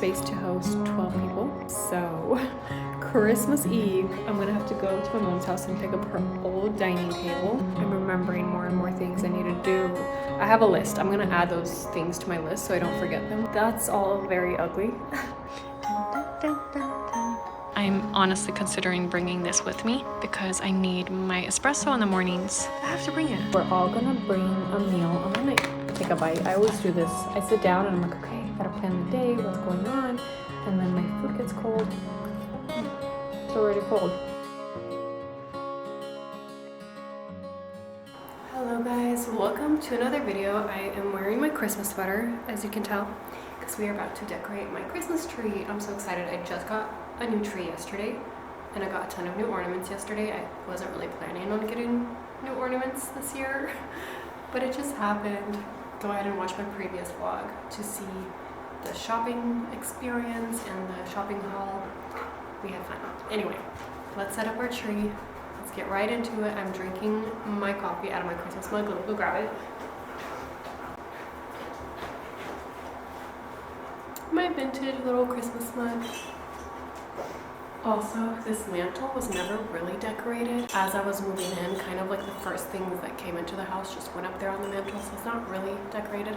space to host 12 people. So Christmas Eve, I'm gonna have to go to my mom's house and pick up her old dining table. I'm remembering more and more things I need to do. I have a list. I'm gonna add those things to my list so I don't forget them. That's all very ugly. I'm honestly considering bringing this with me because I need my espresso in the mornings. I have to bring it. We're all gonna bring a meal. I'm gonna take a bite. I always do this. I sit down and I'm like, okay, gotta plan the day, what's going on, and then my food gets cold. It's already cold. Hello guys, welcome to another video. I am wearing my Christmas sweater, as you can tell, because we are about to decorate my Christmas tree. I'm so excited. I just got a new tree yesterday, and I got a ton of new ornaments yesterday. I wasn't really planning on getting new ornaments this year, but it just happened. Go ahead and watch my previous vlog to see the shopping experience and the shopping haul. We had fun. Anyway, let's set up our tree. Let's get right into it. I'm drinking my coffee out of my Christmas mug. Let me go grab it. My vintage little Christmas mug. Also, this mantle was never really decorated. As I was moving in, kind of like the first things that came into the house just went up there on the mantle, so it's not really decorated.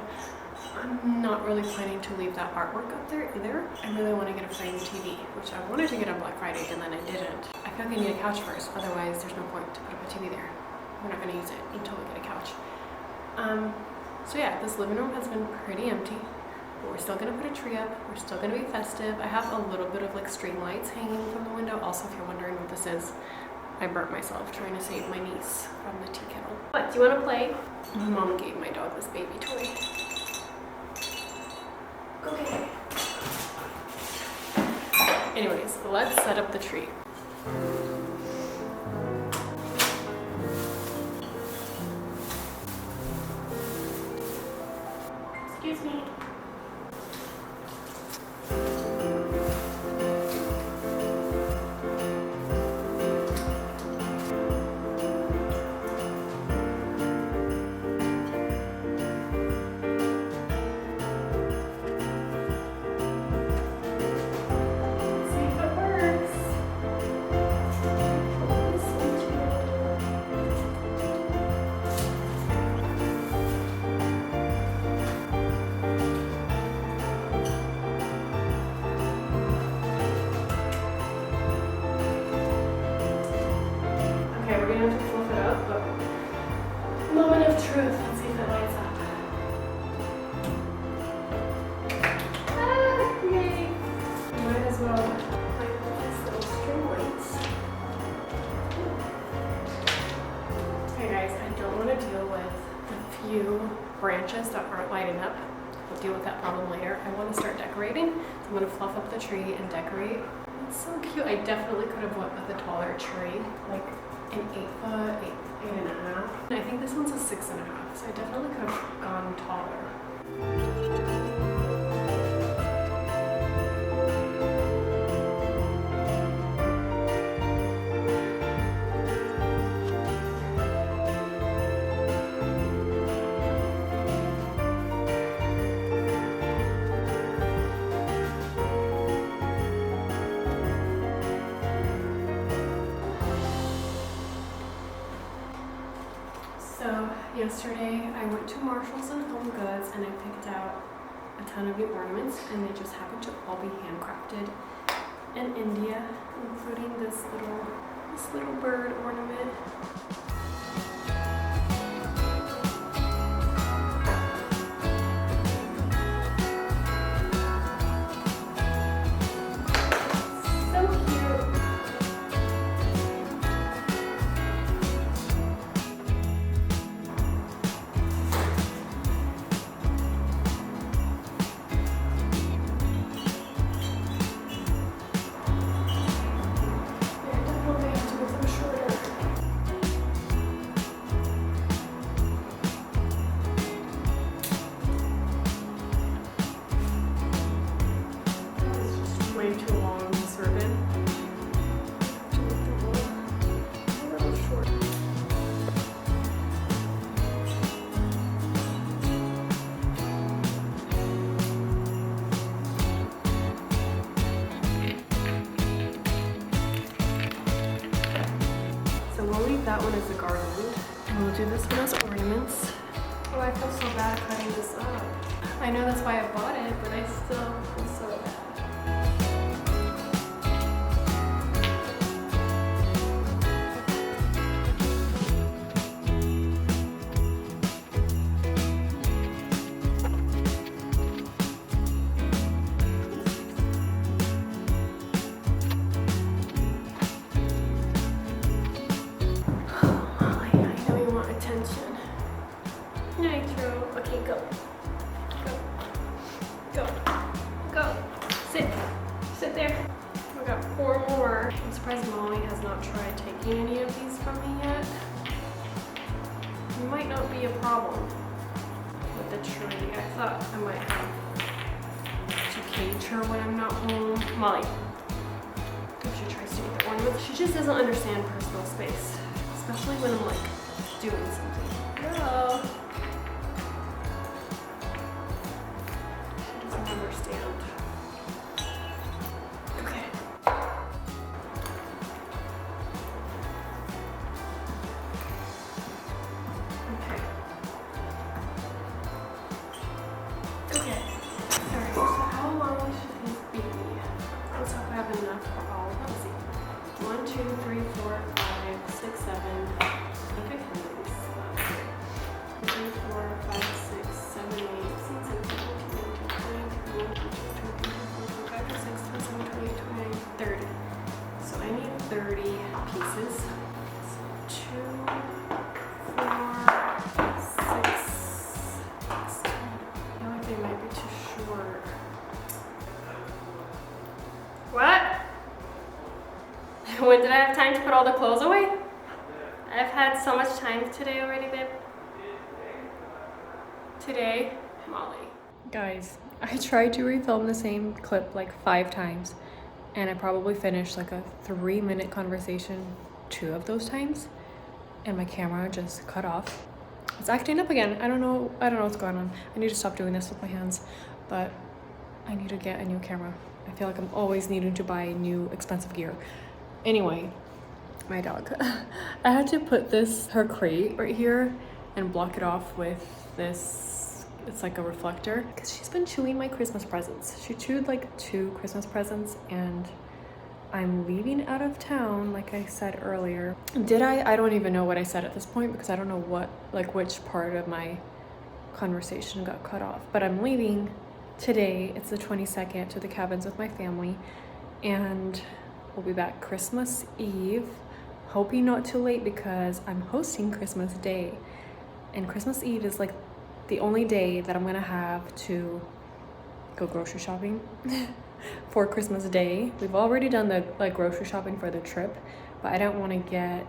I'm not really planning to leave that artwork up there either. I really want to get a framed TV, which I wanted to get on Black Friday and then I didn't. I feel like I need a couch first, otherwise there's no point to put up a TV there. We're not going to use it until we get a couch. So yeah, this living room has been pretty empty. But we're still going to put a tree up. We're still going to be festive. I have a little bit of like string lights hanging from the window. Also, if you're wondering what this is, I burnt myself trying to save my niece from the tea kettle. What, do you want to play? My mom gave my dog this baby toy. Okay. Anyways, let's set up the tree. Excuse me. Moment of truth. Let's see if it lights up. Ah, yay! Might as well light these little string lights. Okay guys, I don't want to deal with the few branches that aren't lighting up. We'll deal with that problem later. I want to start decorating. So I'm going to fluff up the tree and decorate. It's so cute. I definitely could have went with a taller tree, like an 8 foot, 8.5. I think this one's a 6.5, so I definitely could have gone taller. So yesterday I went to Marshall's and Home Goods and I picked out a ton of new ornaments, and they just happened to all be handcrafted in India, including this little bird ornament. one is the garland. And we'll do this one as ornaments. Oh, I feel so bad cutting this up. I know that's why I bought it, but I still feel so bad. Okay, go. Go. Go. Sit. Sit there. We got 4 more. I'm surprised Molly has not tried taking any of these from me yet. It might not be a problem with the tree. I thought I might have to cage her when I'm not home. Molly, if she tries to eat the ornaments, she just doesn't understand personal space, especially when I'm like doing something. Girl. Understand. Okay. Okay. Alright, so how long should these be? Let's hope I have enough for all. Let's see. 1, 2, 3, 4, 5, 6, 7. I think I can do this. 3, 4, 5, 6, 7, 8, 6, 7, 30. So I need 30 pieces. So 2, 4, 6, 7. I feel like they might be too short. What? When did I have time to put all the clothes away? I've had so much time today already, babe. Today, Molly. Guys, I tried to refilm the same clip like 5 times. And I probably finished like a 3-minute conversation 2 of those times, and my camera just cut off. It's acting up again. I don't know what's going on. I need to stop doing this with my hands, but I need to get a new camera. I feel like I'm always needing to buy new expensive gear. Anyway, my dog. I had to put her crate right here and block it off with this. It's like a reflector, because she's been chewing my Christmas presents. She chewed like 2 Christmas presents, and I'm leaving out of town, like I said earlier. Did I don't even know what I said at this point, because I don't know which part of my conversation got cut off. But I'm leaving today. It's the 22nd to the cabins with my family, and we'll be back Christmas Eve. Hoping not too late, because I'm hosting Christmas Day, and Christmas Eve is like the only day that I'm gonna have to go grocery shopping for Christmas Day. We've already done the grocery shopping for the trip, but I don't want to get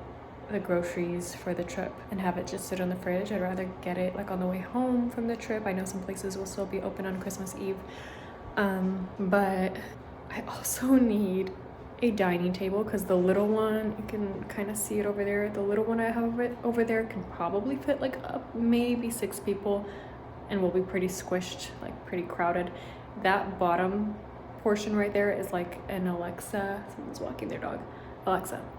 the groceries for the trip and have it just sit on the fridge. I'd rather get it like on the way home from the trip. I know some places will still be open on Christmas Eve, but I also need a dining table, because the little one, you can kind of see it over there, the little one I have over there can probably fit like maybe 6 people, and will be pretty squished, like pretty crowded. That bottom portion right there is like an Alexa, someone's walking their dog,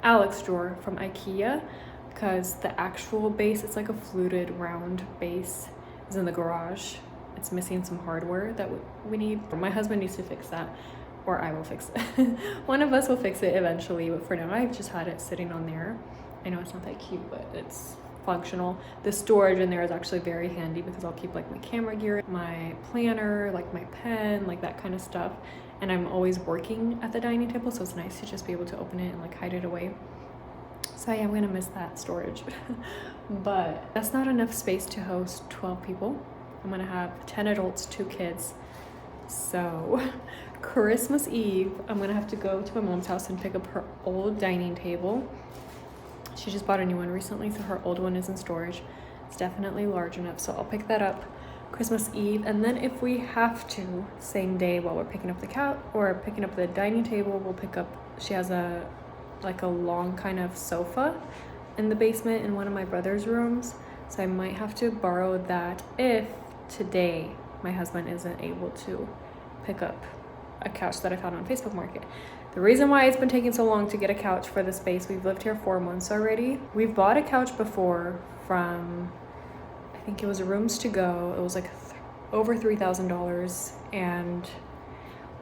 Alex drawer from IKEA, because the actual base, it's like a fluted round base, is in the garage. It's missing some hardware that we need. My husband needs to fix that, or I will fix it. One of us will fix it eventually, but for now I've just had it sitting on there. I know it's not that cute, but it's functional. The storage in there is actually very handy, because I'll keep like my camera gear, my planner, like my pen, like that kind of stuff. And I'm always working at the dining table, so it's nice to just be able to open it and like hide it away. So yeah, I'm gonna miss that storage. But that's not enough space to host 12 people. I'm gonna have 10 adults, 2 kids. So Christmas Eve, I'm gonna have to go to my mom's house and pick up her old dining table. She just bought a new one recently, so her old one is in storage. It's definitely large enough, so I'll pick that up Christmas Eve. And then if we have to, same day while we're picking up the couch or picking up the dining table, we'll pick up, she has a long kind of sofa in the basement in one of my brother's rooms, so I might have to borrow that if today my husband isn't able to pick up a couch that I found on Facebook Market. The reason why it's been taking so long to get a couch for the space, we've lived here 4 months already. We've bought a couch before from, I think it was Rooms to Go. It was like over $3,000, and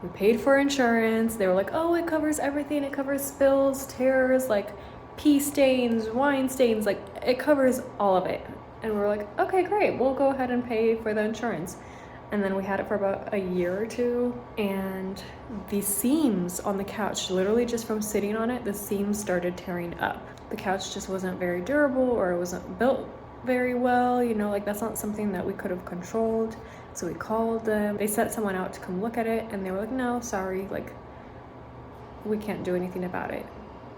we paid for insurance. They were like, oh, it covers everything. It covers spills, tears, like pee stains, wine stains, like it covers all of it. And we were like, okay, great, we'll go ahead and pay for the insurance. And then we had it for about a year or two, and the seams on the couch, literally just from sitting on it, the seams started tearing up. The couch just wasn't very durable, or it wasn't built very well, you know, like that's not something that we could have controlled. So we called them, they sent someone out to come look at it, and they were like, no, sorry, like we can't do anything about it.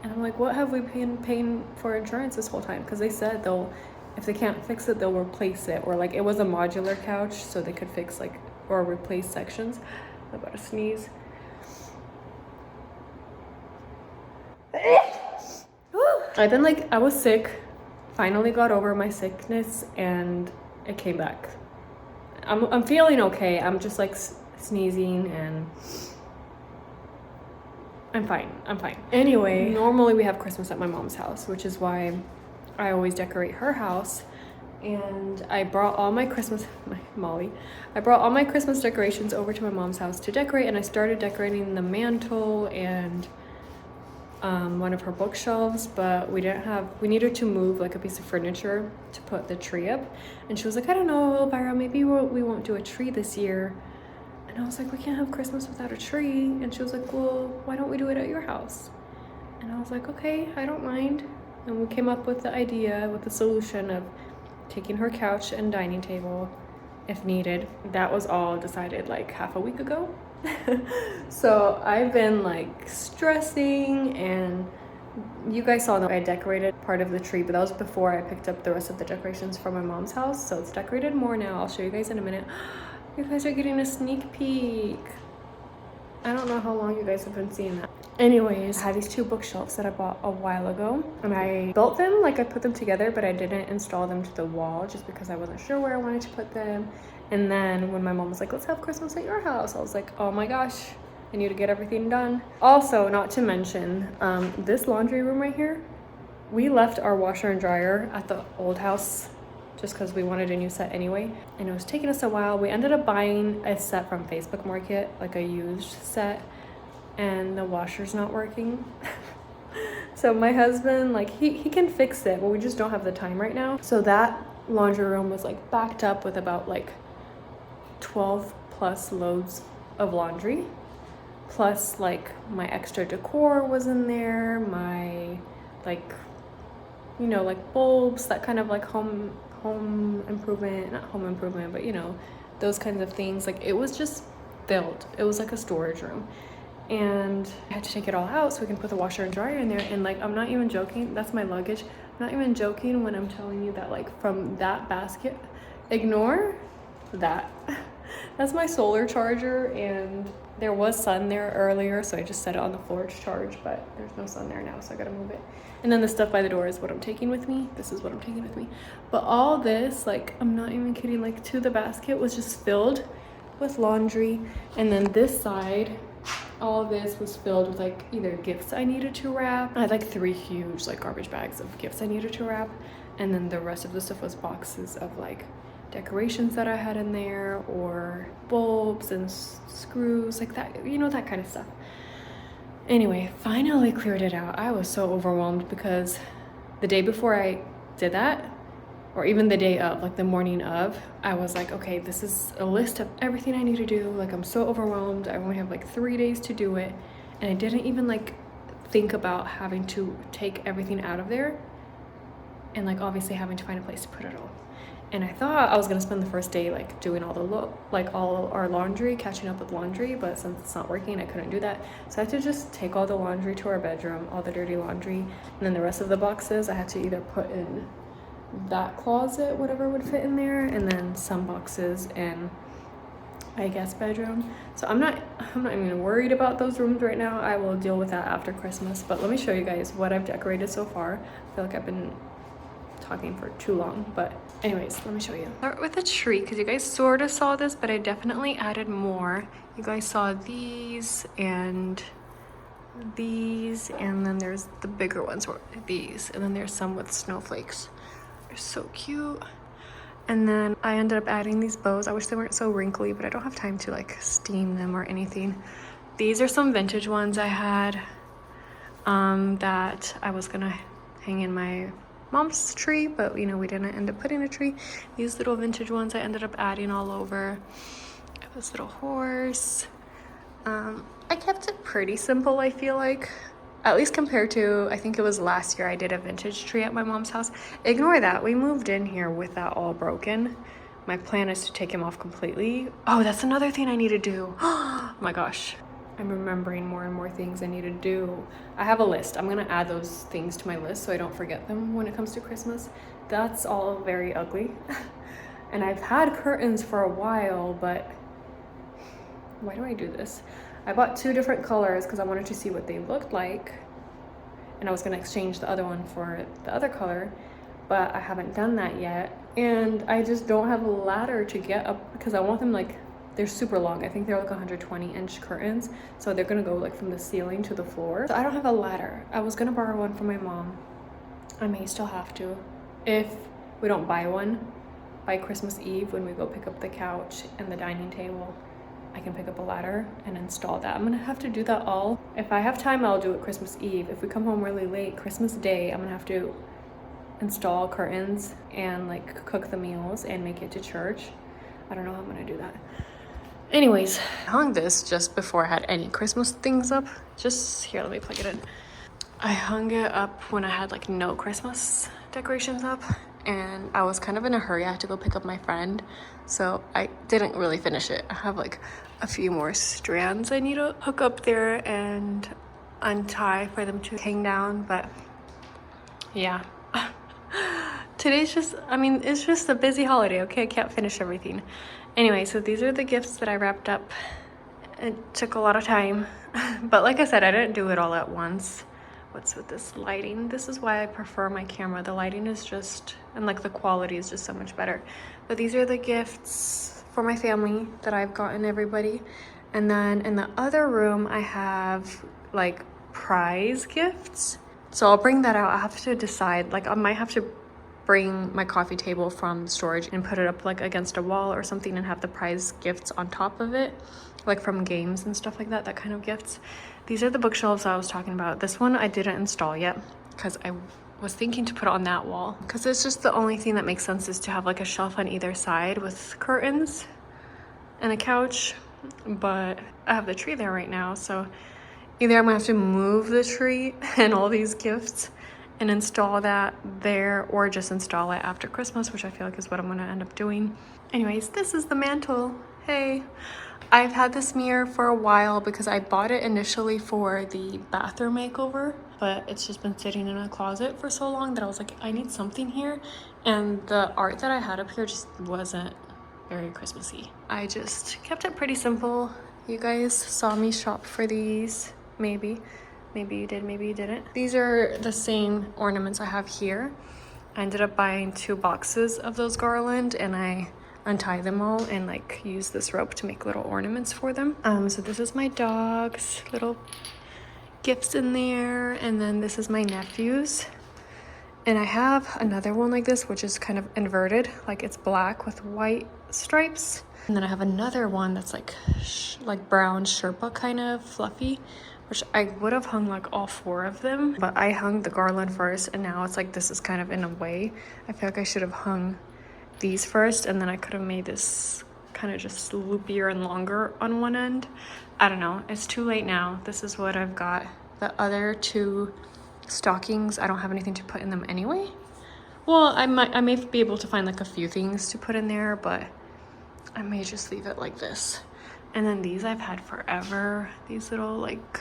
And I'm like, what have we been paying for insurance this whole time? Because they said if they can't fix it, they'll replace it. Or like, it was a modular couch, so they could fix like, or replace sections. I'm about to sneeze. I was sick, finally got over my sickness, and it came back. I'm feeling okay. I'm just like sneezing, and I'm fine. Anyway, normally we have Christmas at my mom's house, which is why I always decorate her house. And I brought all my Christmas decorations over to my mom's house to decorate, and I started decorating the mantle and one of her bookshelves, but we needed to move like a piece of furniture to put the tree up. And she was like, I don't know, Elvira, maybe we won't do a tree this year. And I was like, we can't have Christmas without a tree. And she was like, well, why don't we do it at your house? And I was like, okay, I don't mind. And we came up with the solution of taking her couch and dining table if needed. That was all decided like half a week ago. So I've been like stressing, and you guys saw that I decorated part of the tree, but that was before I picked up the rest of the decorations from my mom's house. So it's decorated more now. I'll show you guys in a minute. You guys are getting a sneak peek. I don't know how long you guys have been seeing that. Anyways, I had these 2 bookshelves that I bought a while ago, and I built them, like I put them together, but I didn't install them to the wall just because I wasn't sure where I wanted to put them. And then when my mom was like, let's have Christmas at your house, I was like, oh my gosh, I need to get everything done. Also, not to mention, this laundry room right here, we left our washer and dryer at the old house just because we wanted a new set anyway, and it was taking us a while. We ended up buying a set from Facebook Market, like a used set, and the washer's not working. So my husband, like he can fix it, but we just don't have the time right now. So that laundry room was like backed up with about like 12 plus loads of laundry, plus like my extra decor was in there, my like, you know, like bulbs, that kind of like home improvement, not home improvement, but you know, those kinds of things. Like it was just filled. It was like a storage room, and I had to take it all out so we can put the washer and dryer in there. And like, I'm not even joking, that's my luggage. I'm not even joking when I'm telling you that like from that basket, ignore that. That's my solar charger, and there was sun there earlier, so I just set it on the floor to charge, but there's no sun there now, so I gotta move it. And then the stuff by the door is what I'm taking with me. This is what I'm taking with me. But all this, like, I'm not even kidding, like to the basket was just filled with laundry. And then this side, all of this was filled with like either gifts I needed to wrap. I had like 3 huge like garbage bags of gifts I needed to wrap. And then the rest of the stuff was boxes of like decorations that I had in there, or bulbs and screws, like that, you know, that kind of stuff. Anyway, finally cleared it out. I was so overwhelmed because the day before I did that, or even the day of, like the morning of, I was like, okay, this is a list of everything I need to do. Like, I'm so overwhelmed. I only have like 3 days to do it. And I didn't even like think about having to take everything out of there, and like obviously having to find a place to put it all. And I thought I was gonna spend the first day like doing all our laundry, catching up with laundry, but since it's not working, I couldn't do that. So I had to just take all the laundry to our bedroom, all the dirty laundry, and then the rest of the boxes I had to either put in that closet, whatever would fit in there, and then some boxes in, I guess, bedroom. So I'm not even worried about those rooms right now. I will deal with that after Christmas. But let me show you guys what I've decorated so far. I feel like I've been talking for too long, but anyways, let me show you. Start with a tree, because you guys sort of saw this, but I definitely added more. You guys saw these and these, and then there's the bigger ones, these, and then there's some with snowflakes. They're so cute. And then I ended up adding these bows. I wish they weren't so wrinkly, but I don't have time to like steam them or anything. These are some vintage ones I had that I was gonna hang in my mom's tree, but you know, we didn't end up putting a tree. These little vintage ones I ended up adding all over. This little horse. I kept it pretty simple, I feel like. At least compared to, I think it was last year I did a vintage tree at my mom's house. Ignore that, we moved in here with that all broken. My plan is to take him off completely. Oh, that's another thing I need to do. Oh my gosh. I'm remembering more and more things I need to do. I have a list. I'm gonna add those things to my list so I don't forget them when it comes to Christmas. That's all very ugly. And I've had curtains for a while, but why do I do this? I bought 2 different colors because I wanted to see what they looked like, and I was going to exchange the other one for the other color, but I haven't done that yet, and I just don't have a ladder to get up because I want them like, they're super long. I think they're like 120-inch curtains, so they're going to go like from the ceiling to the floor. So I don't have a ladder. I was going to borrow one from my mom. I may still have to if we don't buy one by Christmas Eve when we go pick up the couch and the dining table. I can pick up a ladder and install that. I'm gonna have to do that all. If I have time, I'll do it Christmas Eve. If we come home really late, Christmas Day, I'm gonna have to install curtains and like cook the meals and make it to church. I don't know how I'm gonna do that. Anyways, I hung this just before I had any Christmas things up. Just here, let me plug it in. I hung it up when I had like no Christmas decorations up, and I was kind of in a hurry. I had to go pick up my friend, so I didn't really finish it. I have like a few more strands I need to hook up there and untie for them to hang down, but yeah. Today's just, I mean, it's just a busy holiday, okay? I can't finish everything. Anyway, so these are the gifts that I wrapped up. It took a lot of time, but like I said, I didn't do it all at once. What's with this lighting? This is why I prefer my camera. The lighting is just, and like the quality is just so much better. But these are the gifts for my family that I've gotten everybody. And then in the other room, I have like prize gifts. So I'll bring that out. I have to decide, like I might have to bring my coffee table from storage and put it up like against a wall or something and have the prize gifts on top of it, like from games and stuff like that, that kind of gifts. These are the bookshelves I was talking about. This one I didn't install yet because I was thinking to put it on that wall because it's just the only thing that makes sense is to have like a shelf on either side with curtains and a couch, but I have the tree there right now, so either I'm gonna have to move the tree and all these gifts and install that there, or just install it after Christmas, which I feel like is what I'm gonna end up doing. Anyways, this is the mantle. Hey, I've had this mirror for a while because I bought it initially for the bathroom makeover, but it's just been sitting in a closet for so long that I was like, I need something here. And the art that I had up here just wasn't very Christmassy. I just kept it pretty simple. You guys saw me shop for these, maybe. Maybe you did, maybe you didn't. These are the same ornaments I have here. I ended up buying 2 boxes of those garland, and I untie them all and like use this rope to make little ornaments for them. So this is my dog's little gifts in there, and then this is my nephew's. And I have another one like this, which is kind of inverted, like it's black with white stripes. And then I have another one that's like brown Sherpa kind of fluffy, which I would have hung like all 4 of them, but I hung the garland first, and now it's like this is kind of in a way. I feel like I should have hung these first, and then I could have made this kind of just loopier and longer on one end. I don't know, it's too late now. This is what I've got. The other 2 stockings, I don't have anything to put in them anyway. Well, I may be able to find like a few things to put in there, but I may just leave it like this. And then these I've had forever, these little like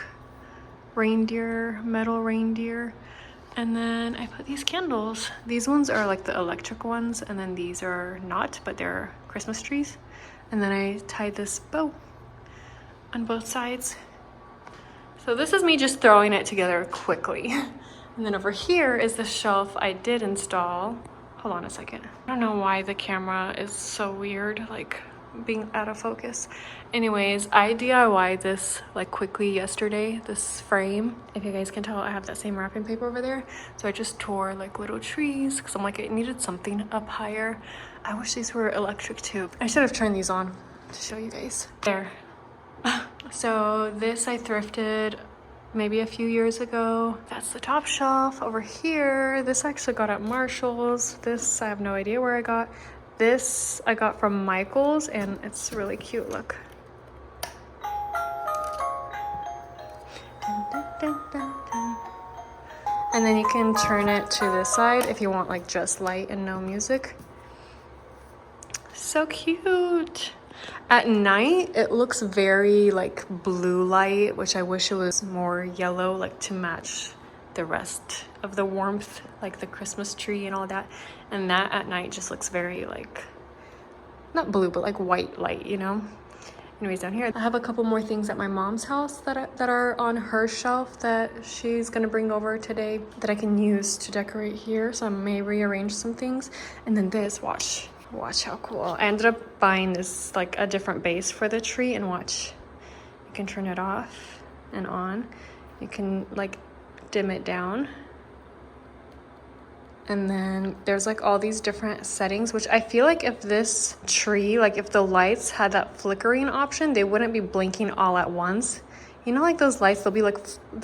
reindeer, metal reindeer. And then I put these candles. These ones are like the electric ones, and then these are not, but they're Christmas trees. And then I tied this bow on both sides. So this is me just throwing it together quickly. And then over here is the shelf I did install. Hold on a second. I don't know why the camera is so weird. Like being out of focus. Anyways, I DIY'd this like quickly yesterday, this frame. If you guys can tell, I have that same wrapping paper over there. So I just tore like little trees because I'm like, it needed something up higher. I wish these were electric too. I should have turned these on to show you guys. There. So this I thrifted maybe a few years ago. That's the top shelf. Over here, this I actually got at Marshall's. This I have no idea where I got. This I got from Michael's and it's really cute, look. And then you can turn it to this side if you want like just light and no music. So cute. At night, it looks very like blue light, which I wish it was more yellow, like to match the rest of the warmth, like the Christmas tree and all that. And that at night just looks very like, not blue, but like white light, you know? Anyways, down here, I have a couple more things at my mom's house that are on her shelf that she's gonna bring over today that I can use to decorate here. So I may rearrange some things. And then this, watch how cool. I ended up buying this, like a different base for the tree, and watch, you can turn it off and on. You can like dim it down. And then there's like all these different settings, which I feel like if this tree, like if the lights had that flickering option, they wouldn't be blinking all at once. You know, like those lights, they'll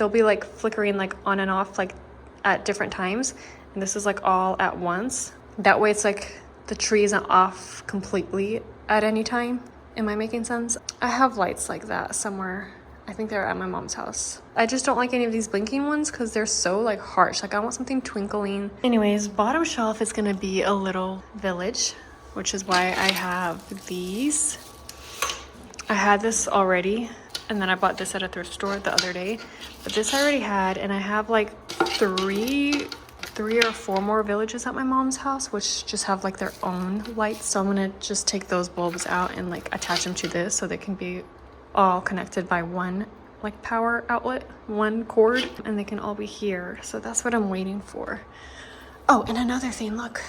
be like flickering like on and off like at different times. And this is like all at once. That way it's like the tree isn't off completely at any time. Am I making sense? I have lights like that somewhere. I think they're at my mom's house. I just don't like any of these blinking ones because they're so like harsh. Like I want something twinkling. Anyways, bottom shelf is gonna be a little village, which is why I have these. I had this already, and then I bought this at a thrift store the other day. But this I already had, and I have like three or four more villages at my mom's house, which just have like their own lights. So I'm gonna just take those bulbs out and like attach them to this so they can be all connected by one like power outlet, one cord, and they can all be here. So that's what I'm waiting for. Oh, and another thing, look.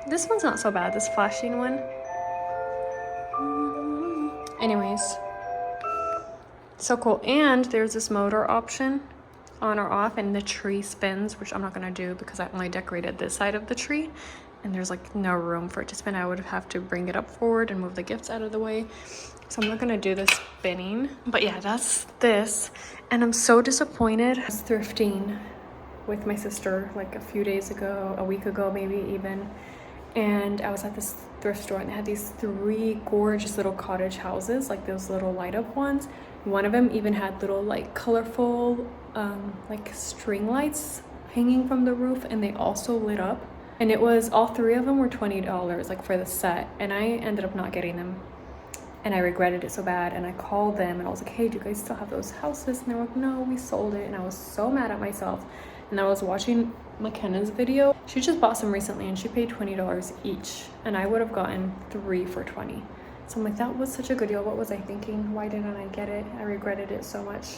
This one's not so bad, this flashing one. Anyways, so cool. And there's this motor option, on or off, and the tree spins, which I'm not gonna do because I only decorated this side of the tree and there's like no room for it to spin. I would have to bring it up forward and move the gifts out of the way. So I'm not gonna do the spinning. But yeah, that's this. And I'm so disappointed. I was thrifting with my sister like a few days ago, a week ago maybe even. And I was at this thrift store and they had these 3 gorgeous little cottage houses, like those little light up ones. One of them even had little like colorful like string lights hanging from the roof, and they also lit up. And it was, all 3 of them were $20 like for the set, and I ended up not getting them. And I regretted it so bad, and I called them and I was like, hey, do you guys still have those houses? And they were like, no, we sold it. And I was so mad at myself. And I was watching McKenna's video. She just bought some recently and she paid $20 each, and I would have gotten 3 for $20. So I'm like, that was such a good deal. What was I thinking? Why didn't I get it? I regretted it so much.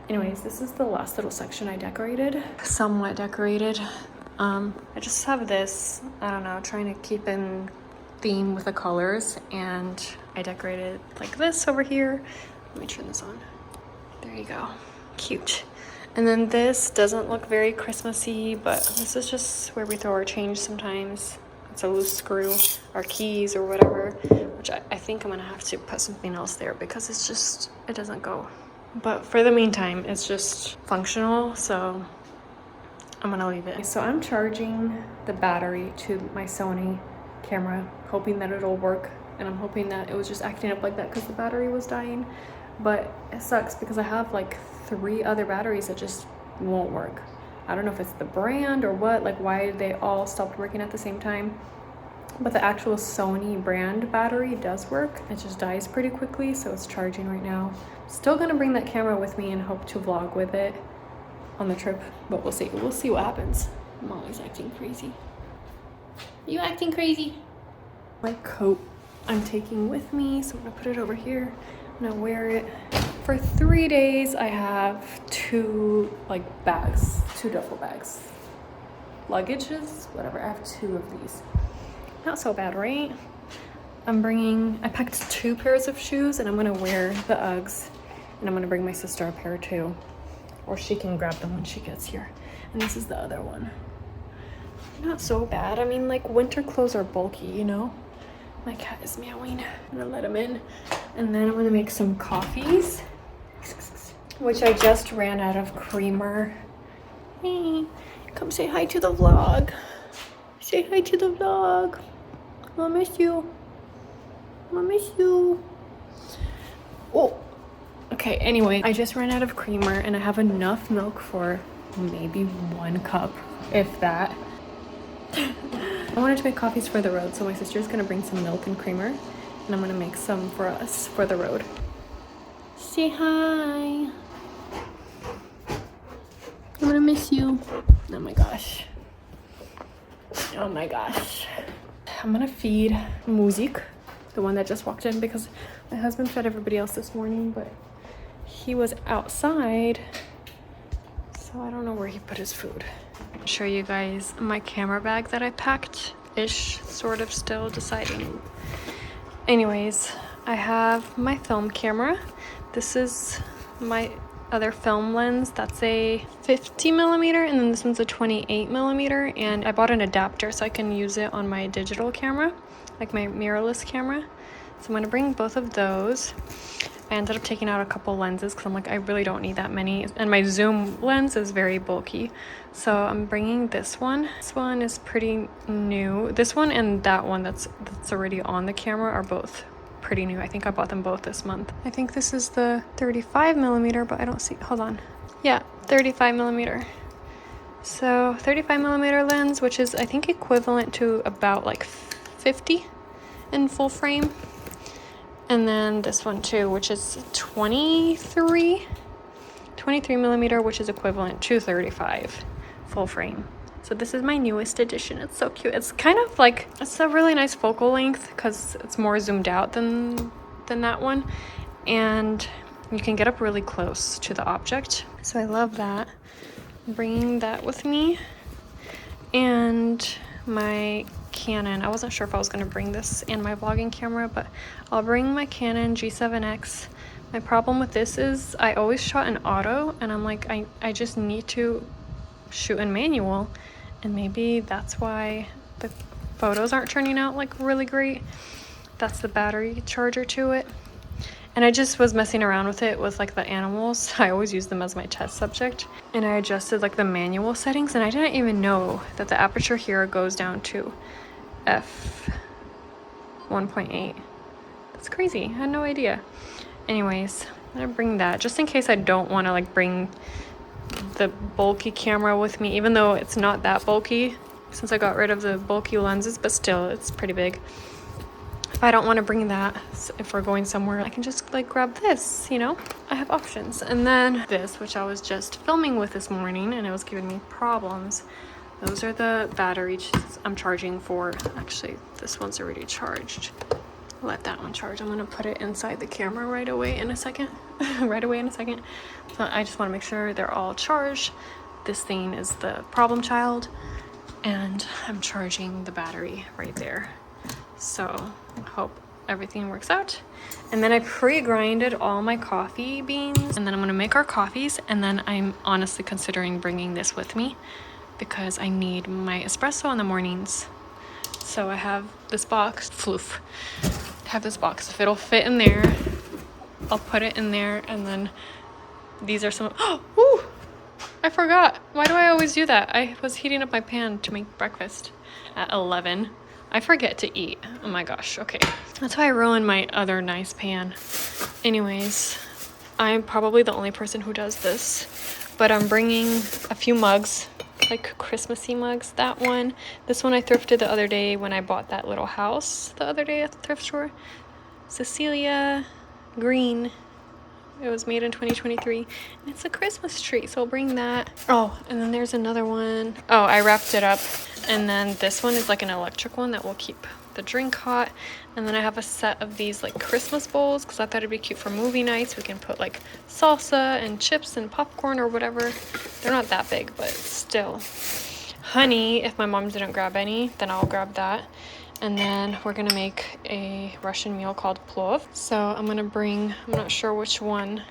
Anyways, this is the last little section I decorated. Somewhat decorated. I just have this, I don't know, trying to keep in theme with the colors, and I decorated like this over here. Let me turn this on. There you go. Cute. And then this doesn't look very Christmassy, but this is just where we throw our change sometimes. It's a loose screw, our keys or whatever, which I think I'm gonna have to put something else there because it's just, it doesn't go. But for the meantime, it's just functional, so I'm gonna leave it. So I'm charging the battery to my Sony camera, hoping that it'll work. And I'm hoping that it was just acting up like that because the battery was dying. But it sucks because I have like 3 other batteries that just won't work. I don't know if it's the brand or what, like why they all stopped working at the same time. But the actual Sony brand battery does work. It just dies pretty quickly, so it's charging right now. Still gonna bring that camera with me and hope to vlog with it on the trip, but we'll see. We'll see what happens. I'm always acting crazy. You acting crazy? My coat I'm taking with me, so I'm gonna put it over here. I'm gonna wear it for 3 days, I have 2 like bags, 2 duffel bags. Luggages, whatever. I have 2 of these. Not so bad, right? I packed 2 pairs of shoes, and I'm gonna wear the Uggs, and I'm gonna bring my sister a pair too, or she can grab them when she gets here. And this is the other one. Not so bad. I mean, like, winter clothes are bulky, you know? My cat is meowing. I'm gonna let him in, and then I'm gonna make some coffees, which I just ran out of creamer. Hey, come say hi to the vlog. Say hi to the vlog. I miss you. I miss you. Oh, okay. Anyway, I just ran out of creamer, and I have enough milk for maybe 1 cup, if that. I wanted to make coffees for the road, so my sister's gonna bring some milk and creamer, and I'm gonna make some for us for the road. Say hi. I'm gonna miss you. Oh my gosh. Oh my gosh. I'm gonna feed Muzik, the one that just walked in, because my husband fed everybody else this morning, but he was outside, so I don't know where he put his food. I'll show you guys my camera bag that I packed-ish, sort of still deciding. Anyways, I have my film camera. This is my other film lens. That's a 50mm, and then this one's a 28mm, and I bought an adapter so I can use it on my digital camera, like my mirrorless camera. So I'm gonna bring both of those. I ended up taking out a couple lenses because I'm like, I really don't need that many, and my zoom lens is very bulky, so I'm bringing this one. This one is pretty new. This one and that one that's already on the camera are both pretty new. I think I bought them both this month. I think this is the 35mm, but I don't see, hold on. Yeah, 35mm. So 35mm lens, which is I think equivalent to about like 50 in full frame. And then this one too, which is 23mm, which is equivalent to 35 full frame. So this is my newest edition. It's so cute. It's kind of like, it's a really nice focal length because it's more zoomed out than that one. And you can get up really close to the object. So I love that. I'm bringing that with me. And my Canon. I wasn't sure if I was going to bring this and my vlogging camera, but I'll bring my Canon G7X. My problem with this is I always shot in auto, and I'm like, I just need to shoot in manual, and maybe that's why the photos aren't turning out like really great. That's the battery charger to it. And I just was messing around with it with like the animals. I always use them as my test subject, and I adjusted like the manual settings, and I didn't even know that the aperture here goes down to f1.8. That's crazy. I had no idea. Anyways, I'm gonna bring that just in case I don't want to like bring the bulky camera with me, even though it's not that bulky since I got rid of the bulky lenses, but still it's pretty big. If I don't want to bring that, if we're going somewhere, I can just like grab this, you know? I have options. And then this, which I was just filming with this morning, and it was giving me problems. Those are the batteries I'm charging for. Actually, this one's already charged. Let that one charge. I'm gonna put it inside the camera right away in a second. So I just want to make sure they're all charged. This thing is the problem child, and I'm charging the battery right there. So I hope everything works out. And then I pre-grinded all my coffee beans, and then I'm gonna make our coffees, and then I'm honestly considering bringing this with me because I need my espresso in the mornings. So I have this box, floof. I have this box. If it'll fit in there, I'll put it in there, and then these are some, oh, I forgot. Why do I always do that? I was heating up my pan to make breakfast at 11. I forget to eat. Oh my gosh, okay. That's why I ruined my other nice pan. Anyways, I'm probably the only person who does this, but I'm bringing a few mugs, like Christmassy mugs. That one, this one I thrifted the other day when I bought that little house the other day at the thrift store. Cecilia Green. It was made in 2023, and it's a Christmas tree, so I'll bring that. Oh, and then there's another one. Oh, I wrapped it up, and then this one is like an electric one that will keep the drink hot. And then I have a set of these like Christmas bowls because I thought it'd be cute for movie nights. We can put like salsa and chips and popcorn or whatever. They're not that big, but still. Honey, if my mom didn't grab any, then I'll grab that. And then we're gonna make a Russian meal called plov. So I'm gonna bring, I'm not sure which one.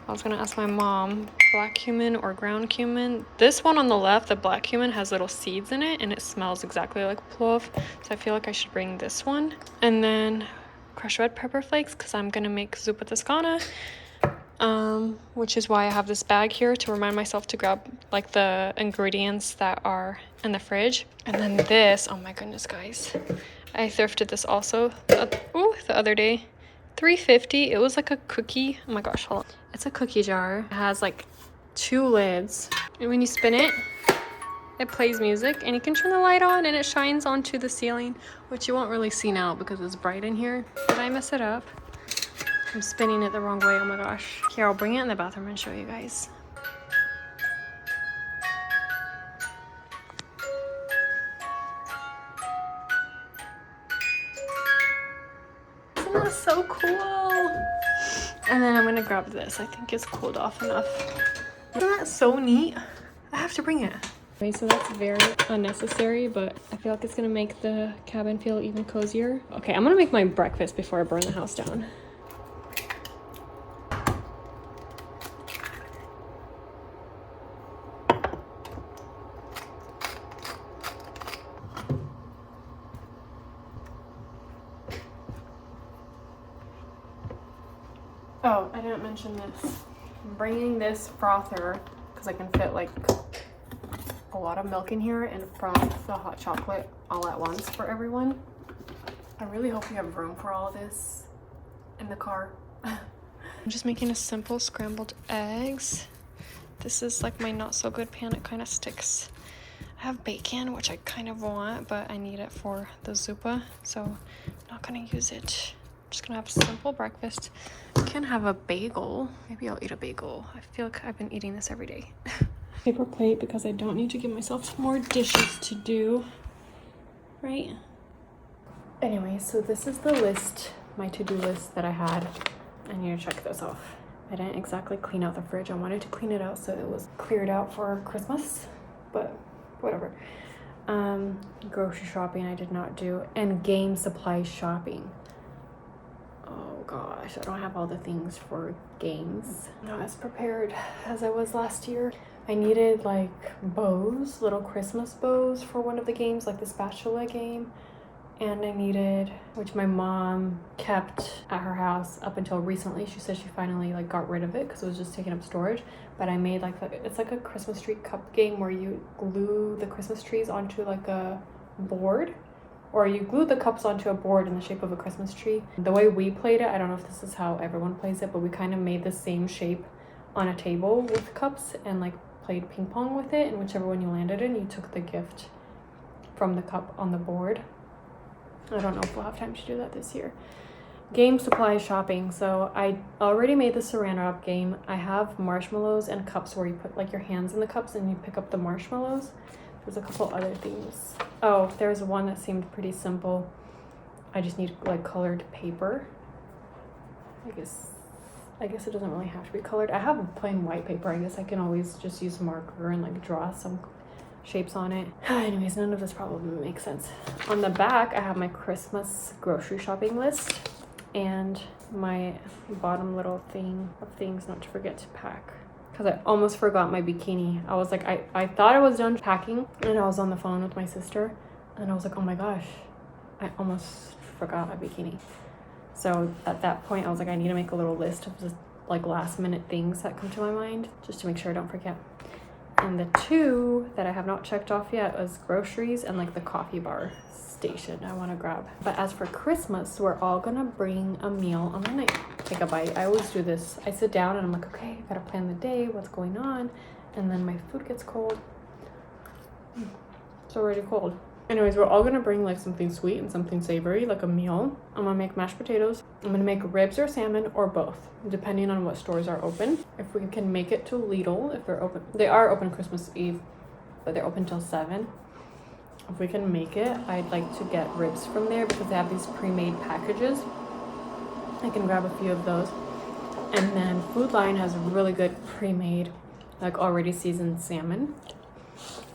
I was gonna ask my mom, black cumin or ground cumin. This one on the left, the black cumin, has little seeds in it and it smells exactly like plov. So I feel like I should bring this one. And then crushed red pepper flakes because I'm gonna make zuppa toscana. Which is why I have this bag here to remind myself to grab like the ingredients that are in the fridge. And then this, oh my goodness guys, I thrifted this also the other day. $3.50. It was like a cookie. Oh my gosh, hold on. It's a cookie jar. It has like 2 lids. And when you spin it, it plays music. And you can turn the light on and it shines onto the ceiling, which you won't really see now because it's bright in here. Did I mess it up? I'm spinning it the wrong way. Oh my gosh. Here, I'll bring it in the bathroom and show you guys. Isn't that so cool? And then I'm gonna grab this. I think it's cooled off enough. Isn't that so neat? I have to bring it. Okay, so that's very unnecessary, but I feel like it's gonna make the cabin feel even cozier. Okay, I'm gonna make my breakfast before I burn the house down. Oh, I didn't mention this. I'm bringing this frother because I can fit like a lot of milk in here and froth the hot chocolate all at once for everyone. I really hope we have room for all this in the car. I'm just making a simple scrambled eggs. This is like my not so good pan. It kind of sticks. I have bacon, which I kind of want, but I need it for the zuppa, so I'm not gonna use it. Just gonna have a simple breakfast. I can have a bagel. Maybe I'll eat a bagel. I feel like I've been eating this every day. Paper plate because I don't need to give myself more dishes to do, right? Anyway, so this is the list, my to-do list that I had. I need to check this off. I didn't exactly clean out the fridge. I wanted to clean it out so it was cleared out for Christmas, but whatever. Grocery shopping I did not do, and game supply shopping. Oh gosh, I don't have all the things for games. Not as prepared as I was last year. I needed like bows, little Christmas bows for one of the games, like the spatula game. And I needed, which my mom kept at her house up until recently. She said she finally like got rid of it because it was just taking up storage. But I made like, it's like a Christmas tree cup game where you glue the Christmas trees onto like a board. Or you glue the cups onto a board in the shape of a Christmas tree. The way we played it, I don't know if this is how everyone plays it, but we kind of made the same shape on a table with cups and like played ping pong with it. And whichever one you landed in, you took the gift from the cup on the board. I don't know if we'll have time to do that this year. Game supply shopping. So I already made the saran wrap game. I have marshmallows and cups where you put like your hands in the cups and you pick up the marshmallows. There's a couple other things. Oh, there's one that seemed pretty simple. I just need like colored paper. I guess it doesn't really have to be colored. I have plain white paper. I guess I can always just use marker and like draw some shapes on it. Anyways, none of this probably makes sense. On the back, I have my Christmas grocery shopping list and my bottom little thing of things not to forget to pack. Because I almost forgot my bikini. I was like, I thought I was done packing and I was on the phone with my sister and I was like, oh my gosh, I almost forgot my bikini. So at that point, I was like, I need to make a little list of just like last minute things that come to my mind just to make sure I don't forget. And the 2 that I have not checked off yet was groceries and like the coffee bar station I want to grab. But as for Christmas, we're all gonna bring a meal on the night. Take a bite. I always do this. I sit down and I'm like, okay, I gotta plan the day, what's going on, and then my food gets cold. It's already cold. Anyways, we're all gonna bring like something sweet and something savory, like a meal. I'm gonna make mashed potatoes. I'm gonna make ribs or salmon or both, depending on what stores are open. If we can make it to Lidl, if they're open. They are open Christmas Eve, but they're open till 7. if we can make it, I'd like to get ribs from there because they have these pre-made packages. I can grab a few of those. And then Food Lion has really good pre-made, like already seasoned salmon.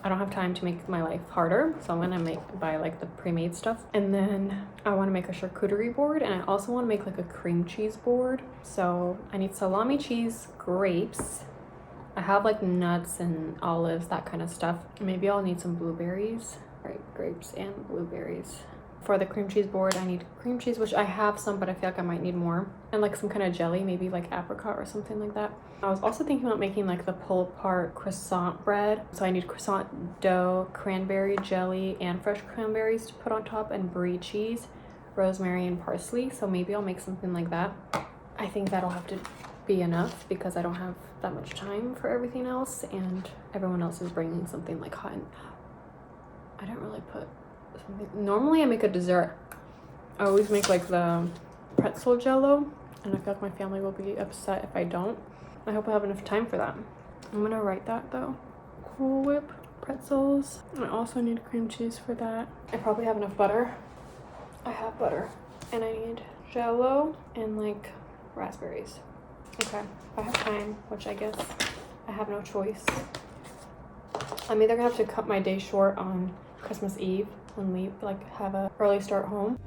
I don't have time to make my life harder, so I'm gonna buy like the pre-made stuff. And then I want to make a charcuterie board, and I also want to make like a cream cheese board. So I need salami, cheese, grapes. I have like nuts and olives, that kind of stuff. Maybe I'll need some blueberries. Right, grapes and blueberries. For the cream cheese board, I need cream cheese, which I have some, but I feel like I might need more. And like some kind of jelly, maybe like apricot or something like that. I was also thinking about making like the pull-apart croissant bread. So I need croissant dough, cranberry jelly, and fresh cranberries to put on top, and brie cheese, rosemary, and parsley. So maybe I'll make something like that. I think that'll have to be enough because I don't have that much time for everything else, and everyone else is bringing something like hot. I didn't really put something. Normally I make a dessert. I always make like the pretzel jello, and I feel like my family will be upset if I don't. I hope I have enough time for that. I'm gonna write that though. Cool Whip pretzels. I also need cream cheese for that. I probably have enough butter. I have butter. And I need jello and like raspberries. Okay, if I have time, which I guess I have no choice. I'm either gonna have to cut my day short on Christmas Eve and leave, like have a early start home,